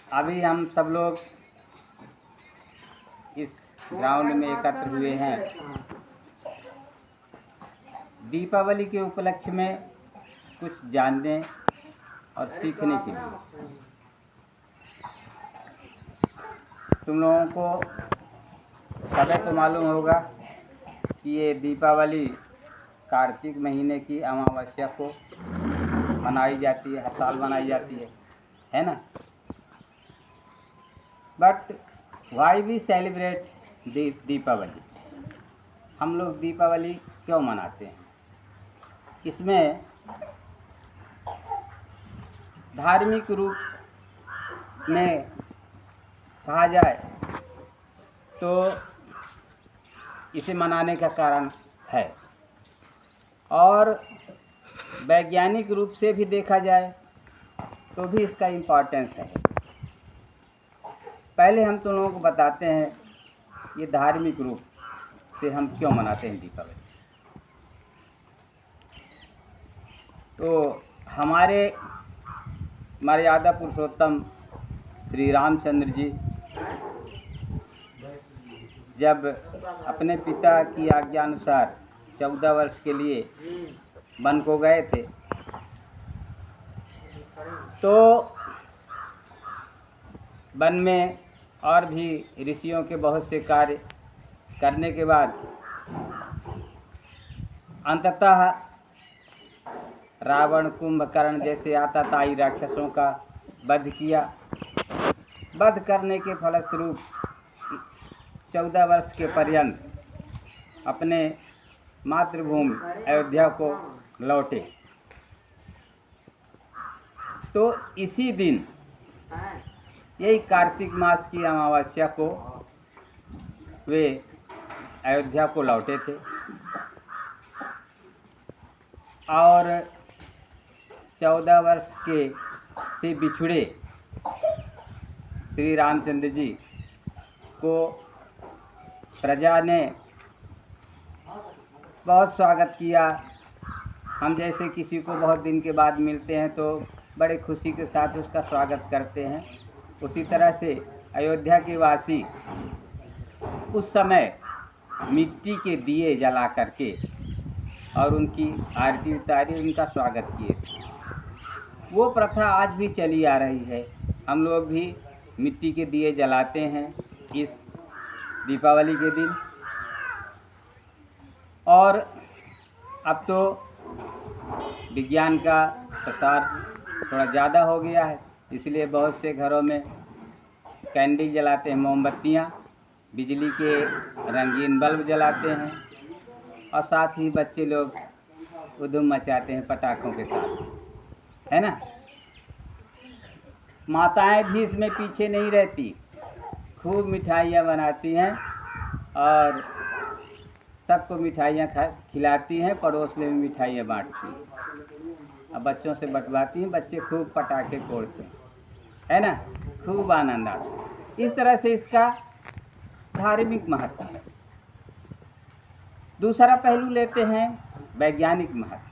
अभी हम सब लोग इस ग्राउंड में एकत्र हुए हैं दीपावली के उपलक्ष्य में कुछ जानने और सीखने के लिए। तुम लोगों को सभी तो मालूम होगा कि ये दीपावली कार्तिक महीने की अमावस्या को मनाई जाती है, हर साल मनाई जाती है ना। But why we celebrate Deepavali, हम लोग दीपावली क्यों मनाते हैं? इसमें धार्मिक रूप में कहा जाए तो इसे मनाने का कारण है, और वैज्ञानिक रूप से भी देखा जाए तो भी इसका इम्पोर्टेंस है। पहले हम तुम लोगों को बताते हैं ये धार्मिक रूप से हम क्यों मनाते हैं दीपावली। तो हमारे मर्यादा पुरुषोत्तम श्री रामचंद्र जी जब अपने पिता की आज्ञा अनुसार 14 वर्ष के लिए वन को गए थे, तो वन में और भी ऋषियों के बहुत से कार्य करने के बाद अंततः रावण, कुंभकर्ण जैसे आतताई राक्षसों का वध किया। वध करने के फलस्वरूप 14 वर्ष के पर्यंत अपने मातृभूमि अयोध्या को लौटे। तो इसी दिन, यही कार्तिक मास की अमावस्या को वे अयोध्या को लौटे थे, और 14 वर्ष के से बिछुड़े श्री रामचंद्र जी को प्रजा ने बहुत स्वागत किया। हम जैसे किसी को बहुत दिन के बाद मिलते हैं तो बड़े खुशी के साथ उसका स्वागत करते हैं, उसी तरह से अयोध्या के वासी उस समय मिट्टी के दिए जला करके और उनकी आरती उतारी, उनका स्वागत किए थे। वो प्रथा आज भी चली आ रही है। हम लोग भी मिट्टी के दिए जलाते हैं इस दीपावली के दिन। और अब तो विज्ञान का प्रसार थोड़ा ज़्यादा हो गया है, इसलिए बहुत से घरों में कैंडल जलाते हैं, मोमबत्तियाँ, बिजली के रंगीन बल्ब जलाते हैं, और साथ ही बच्चे लोग उधूम मचाते हैं पटाखों के साथ, है ना। माताएं भी इसमें पीछे नहीं रहती, खूब मिठाइयाँ बनाती हैं और सबको मिठाइयाँ खिलाती हैं, पड़ोस में भी मिठाइयाँ बांटती हैं, अब बच्चों से बंटवाती हैं। बच्चे खूब पटाखे फोड़ते हैं, है ना, खूब आनंद आता है। इस तरह से इसका धार्मिक महत्व है। दूसरा पहलू लेते हैं वैज्ञानिक महत्व।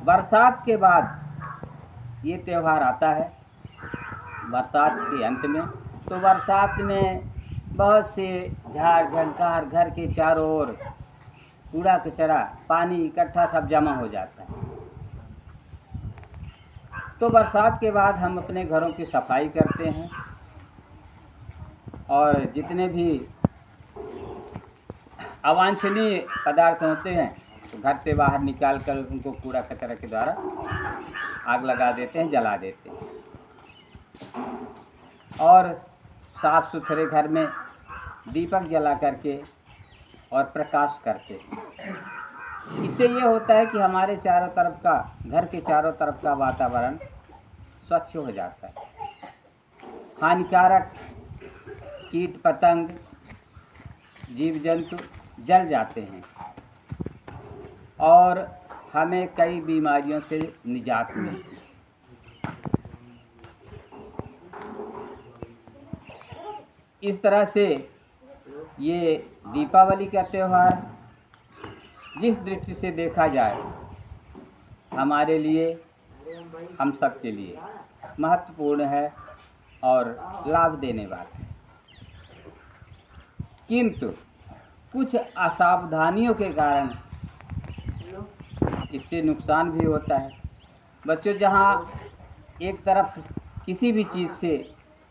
बरसात के बाद ये त्यौहार आता है, बरसात के अंत में। तो बरसात में बहुत से झाड़ झंकार, घर के चारों ओर कूड़ा कचरा, पानी इकट्ठा सब जमा हो जाता है। तो बरसात के बाद हम अपने घरों की सफाई करते हैं, और जितने भी अवांछनीय पदार्थ होते हैं तो घर से बाहर निकाल कर उनको कूड़ा कचरा के द्वारा आग लगा देते हैं, जला देते हैं, और साफ सुथरे घर में दीपक जला करके और प्रकाश करते हैं। इससे ये होता है कि हमारे चारों तरफ का, घर के चारों तरफ का वातावरण स्वच्छ हो जाता है। हानिकारक कीट पतंग, जीव जंतु जल जाते हैं, और हमें कई बीमारियों से निजात मिलती है। इस तरह से ये दीपावली का त्यौहार जिस दृष्टि से देखा जाए हमारे लिए हम सब के लिए महत्वपूर्ण है और लाभ देने वाला है। किंतु कुछ असावधानियों के कारण इससे नुकसान भी होता है। बच्चों, जहाँ एक तरफ किसी भी चीज़ से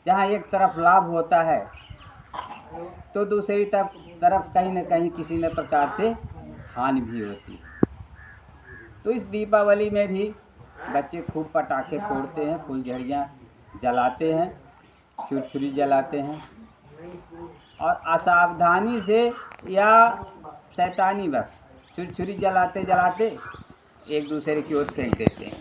जहाँ एक तरफ लाभ होता है तो दूसरी तरफ कहीं न कहीं किसी न प्रकार से हानि भी होती है। तो इस दीपावली में भी बच्चे खूब पटाखे फोड़ते हैं, फुलझड़ियाँ जलाते हैं, छुरछुरी जलाते हैं और असावधानी से या शैतानी बस छुरछुरी जलाते जलाते एक दूसरे की ओर फेंक देते हैं,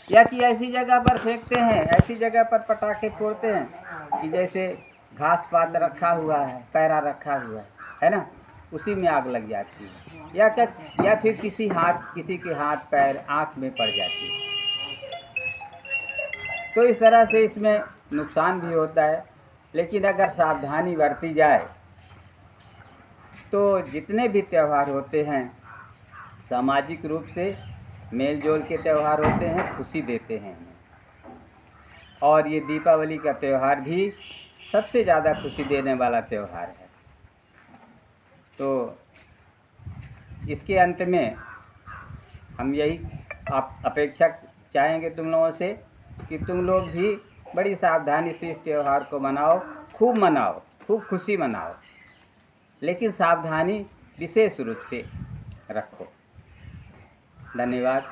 या कि ऐसी जगह पर फेंकते हैं, ऐसी जगह पर पटाखे फोड़ते हैं कि जैसे घास पात रखा हुआ है, पैरा रखा हुआ है ना, उसी में आग लग जाती है, या फिर किसी के हाथ पैर आँख में पड़ जाती है। तो इस तरह से इसमें नुकसान भी होता है। लेकिन अगर सावधानी बरती जाए तो जितने भी त्यौहार होते हैं सामाजिक रूप से मेल जोल के त्यौहार होते हैं, खुशी देते हैं। और ये दीपावली का त्यौहार भी सबसे ज़्यादा खुशी देने वाला त्यौहार है। तो इसके अंत में हम यही अपेक्षा चाहेंगे तुम लोगों से कि तुम लोग भी बड़ी सावधानी से इस त्यौहार को मनाओ, खूब खुशी मनाओ, लेकिन सावधानी विशेष रूप से रखो। धन्यवाद।